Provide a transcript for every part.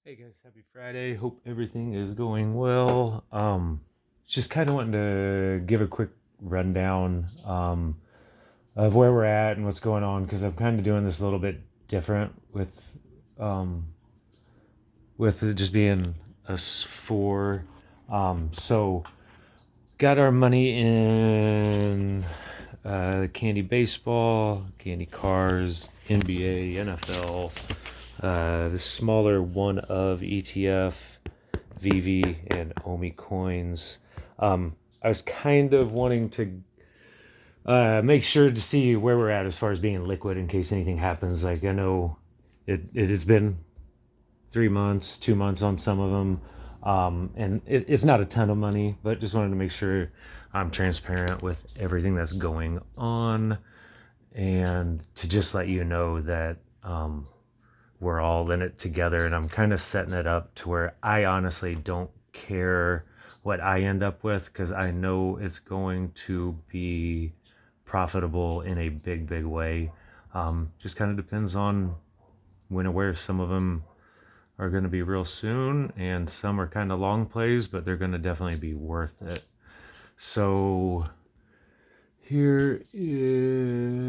Hey guys, happy Friday. Hope everything is going well. Just kind of wanting to give a quick rundown of where we're at and what's going on because I'm kind of doing this a little bit different um, with it just being us four. So got our money in candy baseball, candy cars, NBA, NFL, the smaller one of ETF, VV, and Omi coins. I was kind of wanting to make sure to see where we're at as far as being liquid in case anything happens. Like I know it has been 3 months, 2 months on some of them. And it's not a ton of money, but just wanted to make sure I'm transparent with everything that's going on and to just let you know that we're all in it together. And I'm kind of setting it up to where I honestly don't care what I end up with because I know it's going to be profitable in a big, big way. Just kind of depends on when and where. Some of them are going to be real soon, and some are kind of long plays, but they're going to definitely be worth it. So here is,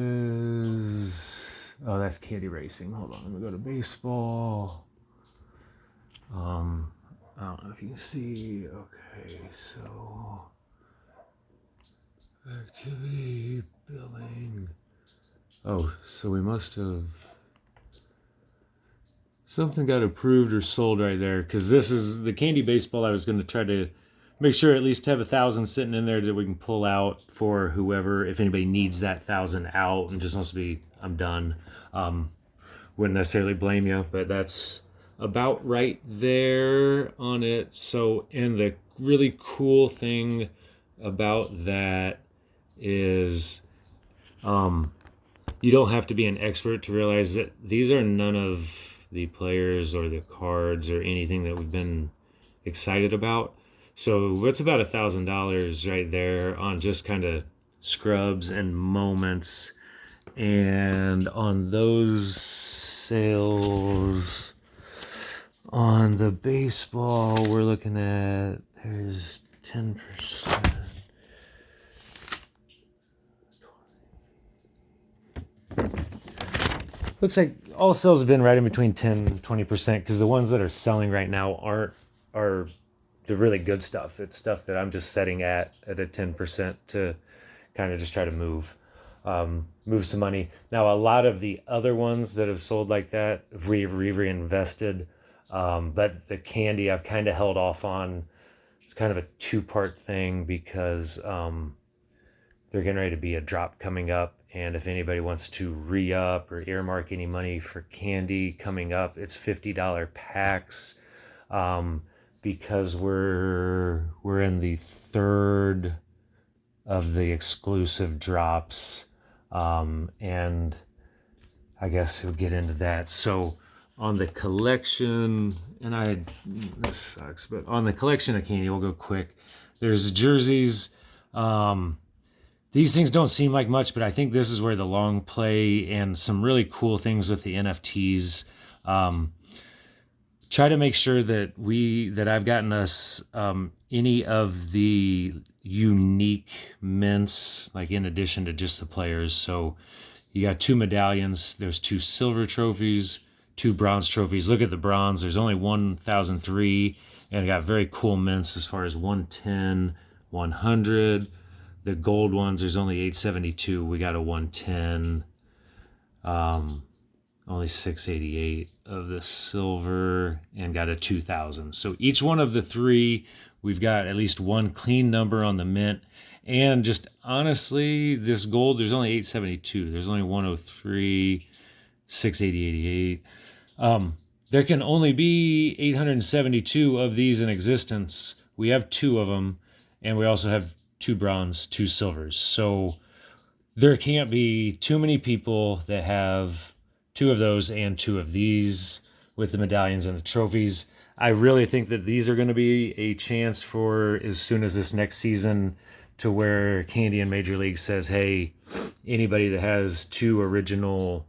oh, that's candy racing. Hold on, let me go to baseball. I don't know if you can see. Okay, so activity billing. Oh, so we must have something got approved or sold right there because this is the candy baseball. I was going to try to make sure at least have 1,000 sitting in there that we can pull out for whoever, if anybody needs that 1,000 out and just wants to be, I'm done. Wouldn't necessarily blame you, but that's about right there on it. So, and the really cool thing about that is you don't have to be an expert to realize that these are none of the players or the cards or anything that we've been excited about. So it's about $1,000 right there on just kind of scrubs and moments. And on those sales on the baseball, we're looking at there's 10%. Looks like all sales have been right in between 10 and 20% because the ones that are selling right now are the really good stuff. It's stuff that I'm just setting at a 10% to kind of just try to move some money. Now, a lot of the other ones that have sold like that, we've reinvested. But the candy I've kind of held off on. It's kind of a two-part thing because they're getting ready to be a drop coming up. And if anybody wants to re-up or earmark any money for candy coming up, it's $50 packs. Because we're in the third of the exclusive drops, and I guess we'll get into that. So on the collection, and this sucks, but on the collection of candy, we'll go quick. There's jerseys. These things don't seem like much, but I think this is where the long play and some really cool things with the NFTs. Try to make sure that I've gotten us any of the unique mints, like in addition to just the players. So you got 2 medallions. There's 2 silver trophies, 2 bronze trophies. Look at the bronze. There's only 1,003, and it got very cool mints as far as 110, 100. The gold ones, there's only 872. We got a 110. Only 688 of the silver, and got a 2,000. So each one of the 3, we've got at least one clean number on the mint. And just honestly, this gold, there's only 872. There's only 103, 680, 88. There can only be 872 of these in existence. We have 2 of them, and we also have 2 bronze, 2 silvers. So there can't be too many people that have 2 of those and 2 of these with the medallions and the trophies. I really think that these are going to be a chance for as soon as this next season to where Candy in Major League says, hey, anybody that has 2 original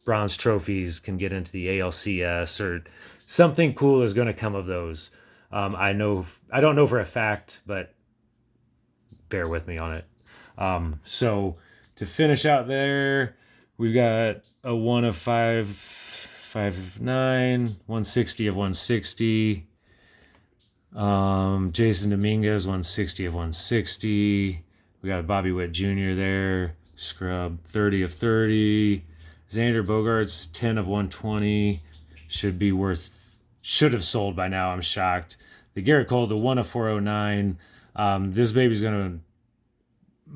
bronze trophies can get into the ALCS, or something cool is going to come of those. I don't know for a fact, but bear with me on it. So to finish out there, we've got a 1 of 5, 5 of 9, 160 of 160. Jason Dominguez, 160 of 160. We got Bobby Witt Jr. there. Scrub, 30 of 30. Xander Bogaerts, 10 of 120. Should have sold by now. I'm shocked. The Garrett Cole, the 1 of 409. This baby's going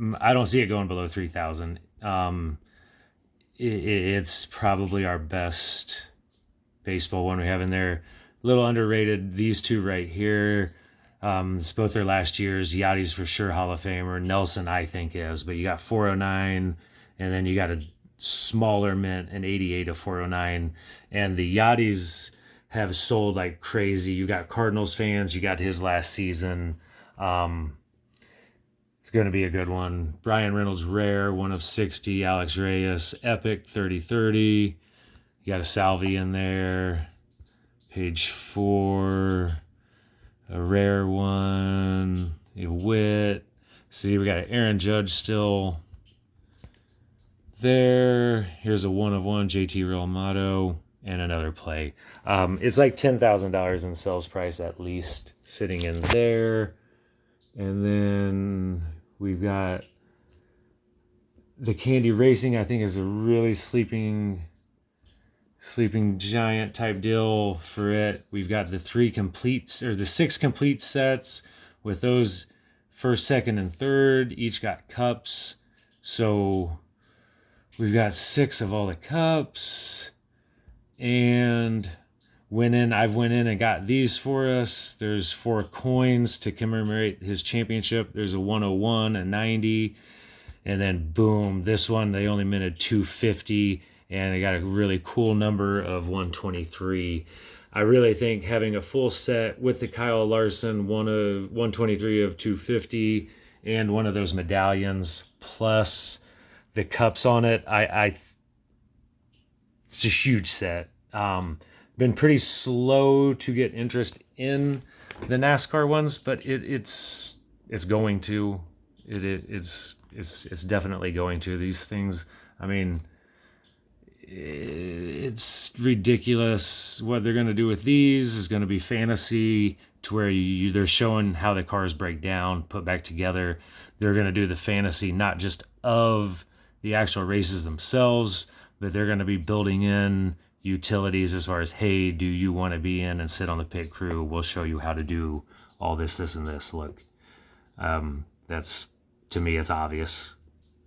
to, I don't see it going below 3,000. It's probably our best baseball one we have in there. A little underrated. These two right here. It's both their last years. Yachty's for sure Hall of Famer. Nelson, I think, is. But you got 409, and then you got a smaller mint, an 88 of 409. And the Yachty's have sold like crazy. You got Cardinals fans. You got his last season. It's going to be a good one. Brian Reynolds Rare, 1 of 60. Alex Reyes Epic, 30-30. You got a Salvi in there. Page 4. A rare one. A Witt. See, we got an Aaron Judge still there. Here's a 1 of 1 JT Real Motto. And another play. It's like $10,000 in sales price at least sitting in there. And then we've got the Candy Racing, I think, is a really sleeping giant type deal for it. We've got the 6 complete sets with those first, second, and third. Each got cups. So we've got 6 of all the cups. And I've went in and got these for us. There's 4 coins to commemorate his championship. There's a 101, a 90, and then boom, this one they only minted 250, and they got a really cool number of 123. I really think having a full set with the Kyle Larson 123 of 250 and one of those medallions plus the cups on it, it's a huge set. Been pretty slow to get interest in the NASCAR ones, but it's going to. It's definitely going to. These things, I mean, it's ridiculous what they're going to do with these. Is going to be fantasy to where they're showing how the cars break down, put back together. They're going to do the fantasy not just of the actual races themselves, but they're going to be building in utilities as far as, hey, do you want to be in and sit on the pit crew? We'll show you how to do all this, and this. Look, that's, to me, it's obvious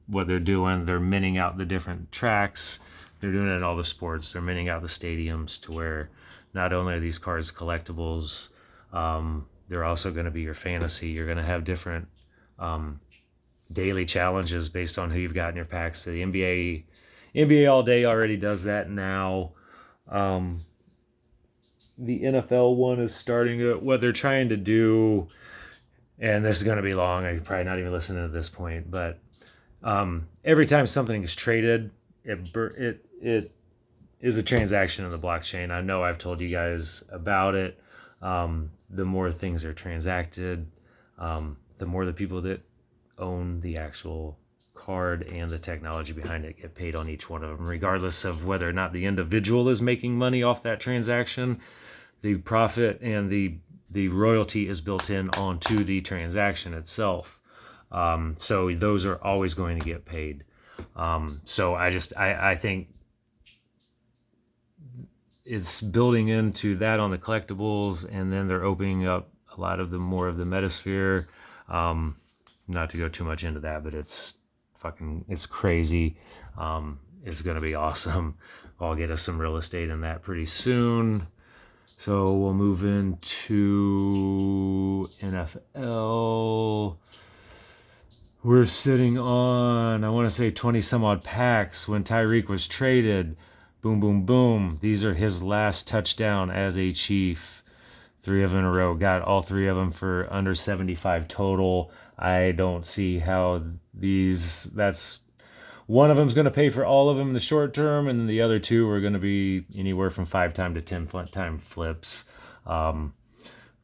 what they're doing. They're minting out the different tracks. They're doing it in all the sports. They're minting out the stadiums to where not only are these cars collectibles, they're also going to be your fantasy. You're going to have different daily challenges based on who you've got in your packs. So the NBA All Day already does that now. The NFL one is starting to, what they're trying to do, and this is going to be long. I'm probably not even listening at this point, but every time something is traded, it is a transaction in the blockchain. I know I've told you guys about it. The more things are transacted, the more the people that own the actual card and the technology behind it get paid on each one of them, regardless of whether or not the individual is making money off that transaction. The profit and the royalty is built in onto the transaction itself. So those are always going to get paid. So I think it's building into that on the collectibles, and then they're opening up a lot of more of the metasphere. Not to go too much into that, but it's crazy. It's going to be awesome. I'll get us some real estate in that pretty soon. So we'll move into NFL. We're sitting on, I want to say 20 some odd packs when Tyreek was traded. Boom, boom, boom. These are his last touchdown as a Chief. 3 of them in a row. Got all 3 of them for under 75 total. I don't see how that's one of them's going to pay for all of them in the short term, and then the other two are going to be anywhere from 5 time to 10 time flips.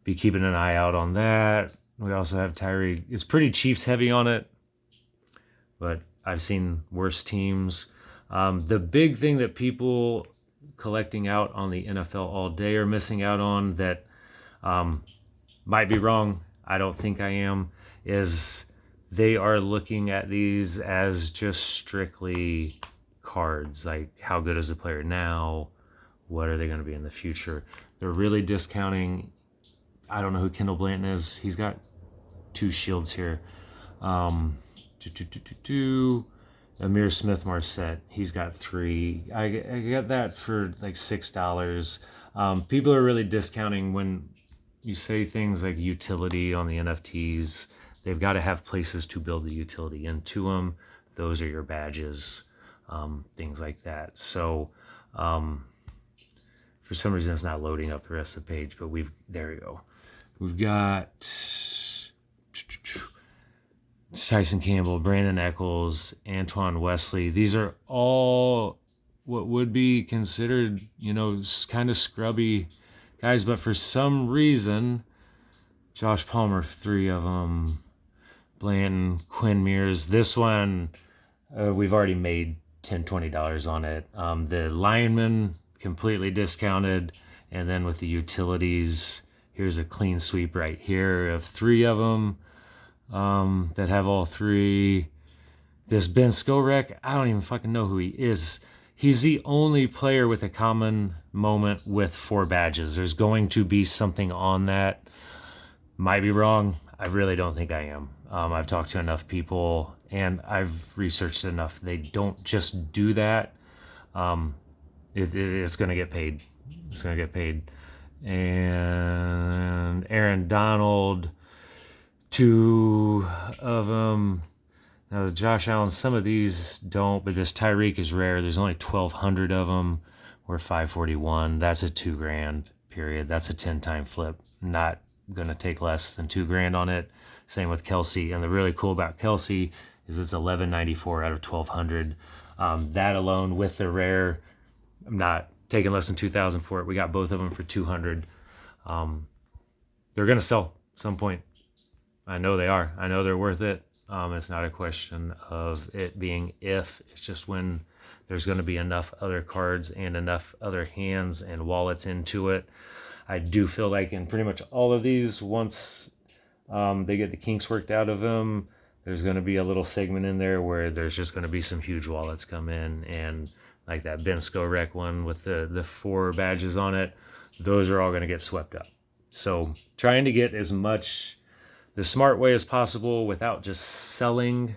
Be keeping an eye out on that. We also have Tyree. It's pretty Chiefs heavy on it, but I've seen worse teams. The big thing that people collecting out on the NFL all day are missing out on that might be wrong. I don't think I am. Is they are looking at these as just strictly cards. Like, how good is the player now? What are they going to be in the future? They're really discounting. I don't know who Kendall Blanton is. He's got 2 shields here. Amir Smith Marset. He's got 3. I got that for like $6. People are really discounting when you say things like utility on the NFTs. They've got to have places to build the utility into them. Those are your badges, things like that. So for some reason it's not loading up the rest of the page, but there we go. We've got Tyson Campbell, Brandon Eccles, Antoine Wesley. These are all what would be considered, kind of scrubby guys, but for some reason, Josh Palmer, 3 of them, Blanton, Quinn Mears. This one, we've already made $10, $20 on it. The lineman, completely discounted, and then with the utilities, here's a clean sweep right here of 3 of them that have all 3. This Ben Skorek, I don't even fucking know who he is. He's the only player with a common moment with 4 badges. There's going to be something on that. Might be wrong. I really don't think I am. I've talked to enough people and I've researched enough. They don't just do that. It's going to get paid. It's going to get paid. And Aaron Donald, 2 of them. Now, Josh Allen, some of these don't, but this Tyreek is rare. There's only 1,200 of them. We're 541. That's a $2,000 period. That's a 10-time flip. Not going to take less than $2,000 on it. Same with Kelsey. And the really cool about Kelsey is it's 1194 out of 1,200. That alone with the rare, I'm not taking less than 2,000 for it. We got both of them for 200. They're going to sell at some point. I know they are. I know they're worth it. It's not a question of it being if. It's just when there's going to be enough other cards and enough other hands and wallets into it. I do feel like in pretty much all of these, once they get the kinks worked out of them, there's going to be a little segment in there where there's just going to be some huge wallets come in. And like that Ben Skorek one with the 4 badges on it, those are all going to get swept up. So trying to get as much the smart way as possible without just selling.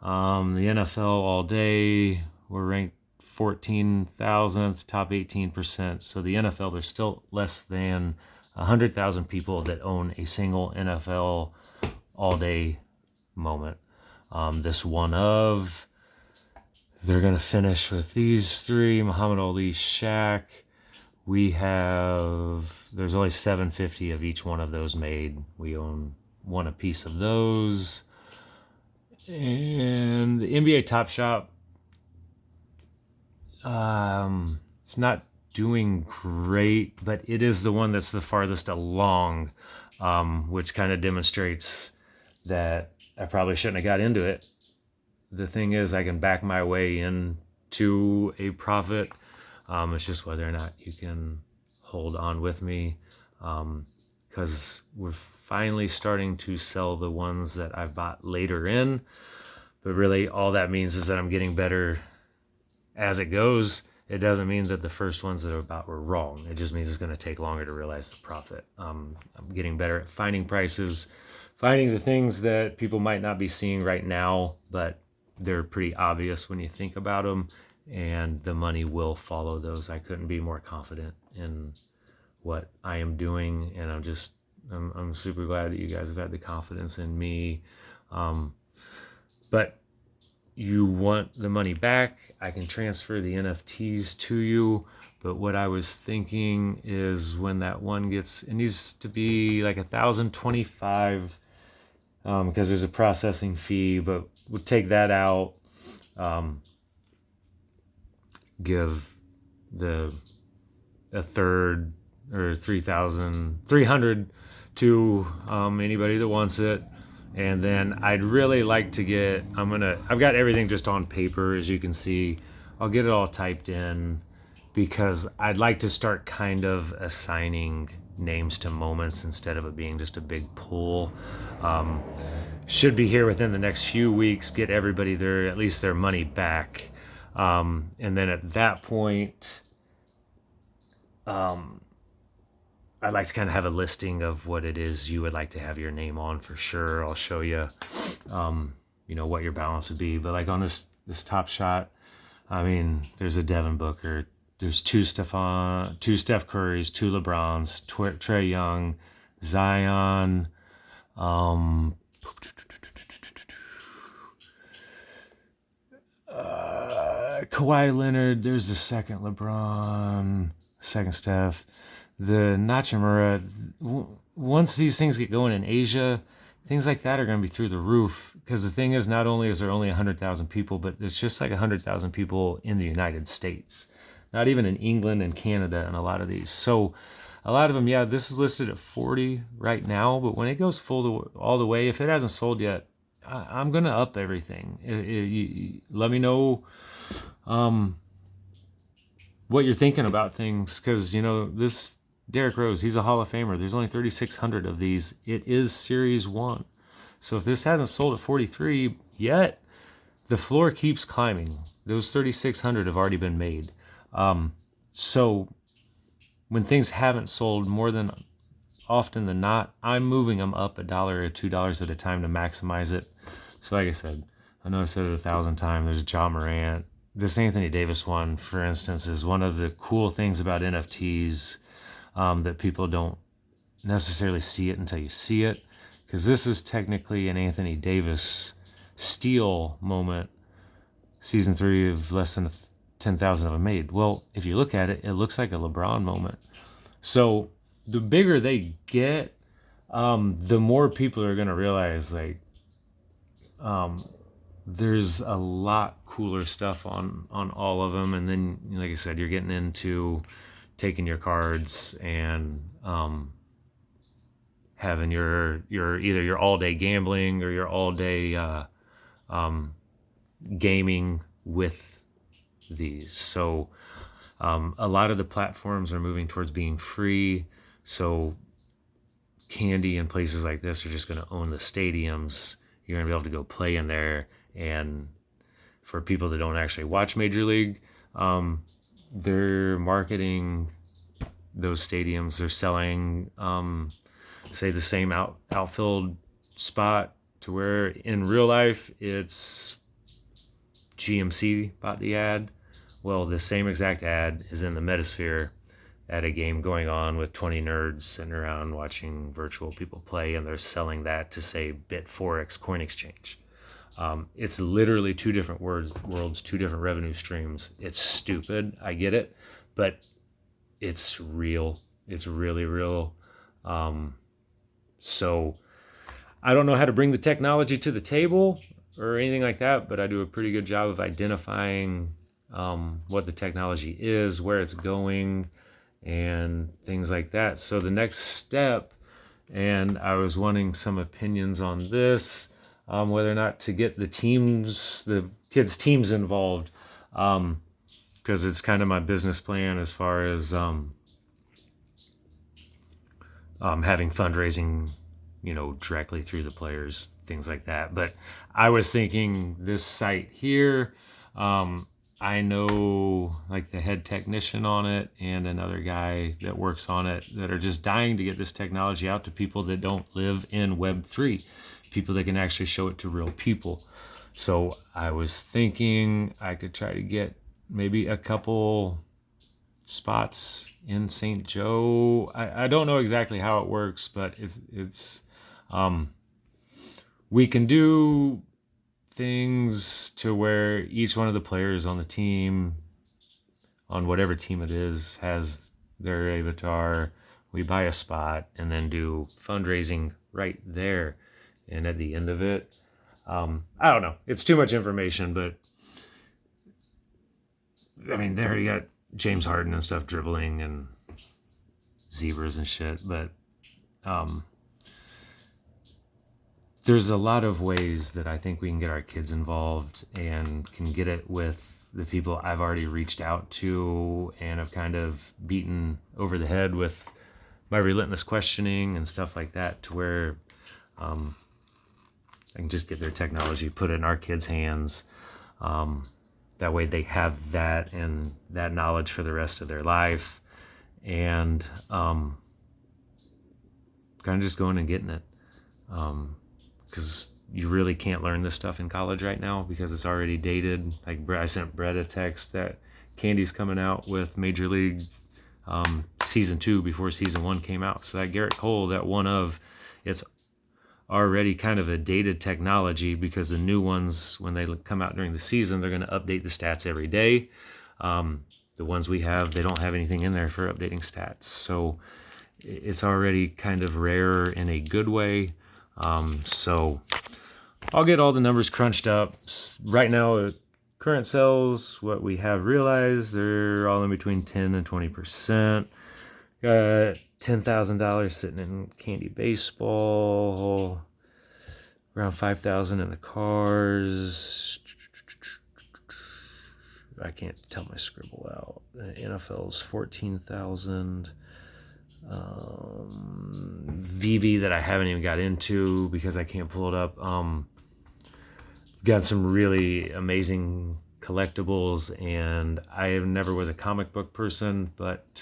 The NFL all day, we're ranked 14,000th, top 18%. So the NFL, there's still less than 100,000 people that own a single NFL all day moment. This one of, they're going to finish with these 3, Muhammad Ali, Shaq. There's only 750 of each one of those made. We own 1 a piece of those. And the NBA Top Shop, it's not doing great, but it is the one that's the farthest along, which kind of demonstrates that I probably shouldn't have got into it. The thing is, I can back my way into a profit. It's just whether or not you can hold on with me, because we're finally starting to sell the ones that I've bought later in. But really, all that means is that I'm getting better as it goes. It doesn't mean that the first ones that I bought were wrong. It just means it's going to take longer to realize the profit. I'm getting better at finding prices, finding the things that people might not be seeing right now, but they're pretty obvious when you think about them, and the money will follow those. I couldn't be more confident in what I am doing, and I'm super glad that you guys have had the confidence in me. But you want the money back, I can transfer the NFTs to you. But what I was thinking is when that one it needs to be like 1,025, because there's a processing fee, but we'll take that out. um, give a third or 3,300 to anybody that wants it. And then I'd really like to get, I've got everything just on paper, as you can see. I'll get it all typed in because I'd like to start kind of assigning names to moments instead of it being just a big pool. Um, should be here within the next few weeks, get everybody at least their money back. And then at that point, I'd like to kind of have a listing of what it is you would like to have your name on for sure. I'll show you, what your balance would be. But like on this top shot, I mean, there's a Devin Booker, there's two Steph Currys, two LeBrons, Trae Young, Zion, Kawhi Leonard. There's a second LeBron, second Steph. The Nakamura. Once these things get going in Asia, things like that are going to be through the roof. Because the thing is, not only is there only 100,000 people, but there's just like 100,000 people in the United States. Not even in England and Canada and a lot of these. So a lot of them, yeah, this is listed at 40 right now. But when it goes all the way, if it hasn't sold yet, I'm going to up everything. Let me know what you're thinking about things. Because, this Derrick Rose, he's a Hall of Famer. There's only 3,600 of these. It is Series 1. So if this hasn't sold at 43 yet, the floor keeps climbing. Those 3,600 have already been made. So when things haven't sold, more than often than not, I'm moving them up $1 or $2 at a time to maximize it. So like I said, I know I said it 1,000 times, there's Ja Morant. This Anthony Davis one, for instance, is one of the cool things about NFTs that people don't necessarily see it until you see it. Because this is technically an Anthony Davis steal moment. Season 3 of less than 10,000 of them made. Well, if you look at it, it looks like a LeBron moment. So the bigger they get, the more people are going to realize there's a lot cooler stuff on all of them. And then, like I said, you're getting into taking your cards and having your either your all day gambling or your all day gaming with these. So a lot of the platforms are moving towards being free. So Candy and places like this are just going to own the stadiums. You're going to be able to go play in there. And for people that don't actually watch Major League, they're marketing those stadiums. They're selling, say, the same outfield spot to where in real life it's GMC bought the ad. Well, the same exact ad is in the Metasphere at a game going on with 20 nerds sitting around watching virtual people play, and they're selling that to, say, Bit4X coin exchange. It's literally two different worlds, two different revenue streams. It's stupid, I get it, but it's real. It's really real. So I don't know how to bring the technology to the table or anything like that, but I do a pretty good job of identifying what the technology is, where it's going, and things like that. So the next step, and I was wanting some opinions on this, whether or not to get the kids' teams involved, because it's kind of my business plan as far as having fundraising, directly through the players, things like that. But I was thinking this site here, I know like the head technician on it and another guy that works on it that are just dying to get this technology out to people that don't live in Web3, people that can actually show it to real people. So I was thinking I could try to get maybe a couple spots in St. Joe. I don't know exactly how it works, but it's we can do things to where each one of the players on the team, on whatever team it is, has their avatar. We buy a spot and then do fundraising right there. And at the end of it, I don't know. It's too much information, but I mean, there you got James Harden and stuff dribbling and zebras and shit, but um, there's a lot of ways that I think we can get our kids involved and can get it with the people I've already reached out to and have kind of beaten over the head with my relentless questioning and stuff like that, to where I can just get their technology, put it in our kids' hands. That way they have that and that knowledge for the rest of their life. And kind of just going and getting it. Because you really can't learn this stuff in college right now because it's already dated. Like, I sent Brett a text that Candy's coming out with Major League season 2 before season 1 came out. So that Garrett Cole, that one of, it's already kind of a dated technology, because the new ones, when they come out during the season, they're going to update the stats every day. The ones we have, they don't have anything in there for updating stats. So it's already kind of rare in a good way. So I'll get all the numbers crunched up. Right now, current sales, what we have realized, they're all in between 10 and 20%. Got $10,000 sitting in Candy Baseball, around $5,000 in the cars. I can't tell my scribble out. The NFL's $14,000. VV that I haven't even got into because I can't pull it up. Got some really amazing collectibles, and I never was a comic book person, but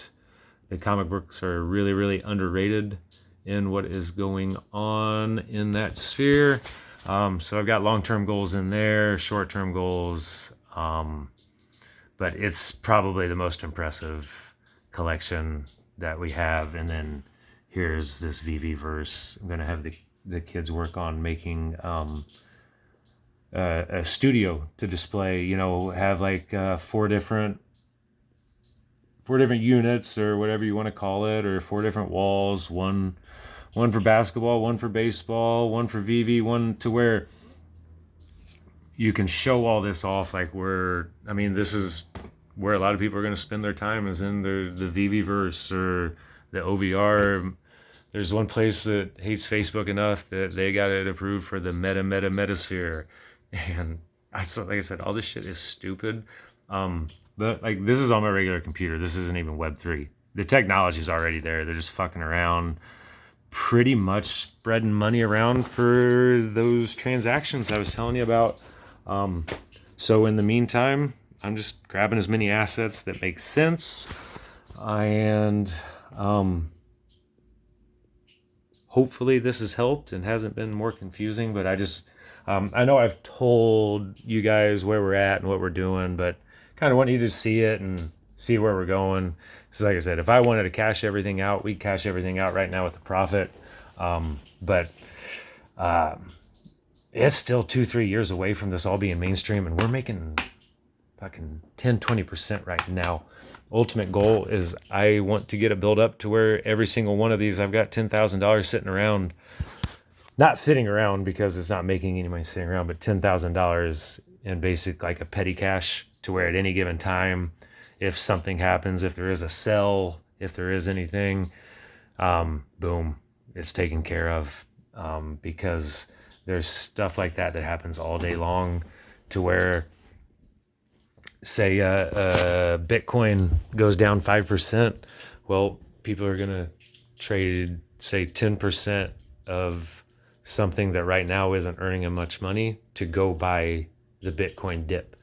the comic books are really, really underrated in what is going on in that sphere. So I've got long-term goals in there, short-term goals, but it's probably the most impressive collection that we have. And then here's this VV verse. I'm going to have the kids work on making a studio to display, have like four different units or whatever you want to call it, or 4 different walls, one for basketball, one for baseball, one for VV, one to where you can show all this off. Like, this is where a lot of people are going to spend their time, is in the VV verse or the OVR. There's one place that hates Facebook enough that they got it approved for the metasphere. And like I said, all this shit is stupid. But like, this is on my regular computer. This isn't even Web3. The technology's already there. They're just fucking around, pretty much spreading money around for those transactions I was telling you about. So in the meantime, I'm just grabbing as many assets that make sense, and hopefully this has helped and hasn't been more confusing. But I know I've told you guys where we're at and what we're doing, but kind of want you to see it and see where we're going. So like I said, if I wanted to cash everything out, we'd cash everything out right now with the profit. But it's still 2-3 years away from this all being mainstream, and we're making fucking 10-20% right now. Ultimate goal is I want to get it built up to where every single one of these, I've got $10,000 sitting around. Not sitting around because it's not making any money sitting around, but $10,000 in basic, like a petty cash, to where at any given time, if something happens, if there is a sell, if there is anything, boom, it's taken care of. Because there's stuff like that happens all day long, to where, say, Bitcoin goes down 5%. Well, people are going to trade, say, 10% of something that right now isn't earning them much money to go buy the Bitcoin dip.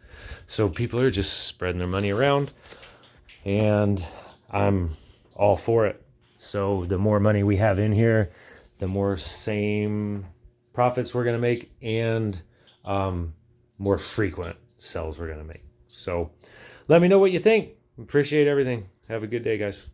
So people are just spreading their money around, and I'm all for it. So the more money we have in here, the more same profits we're going to make, and more frequent sells we're going to make. So let me know what you think. Appreciate everything. Have a good day, guys.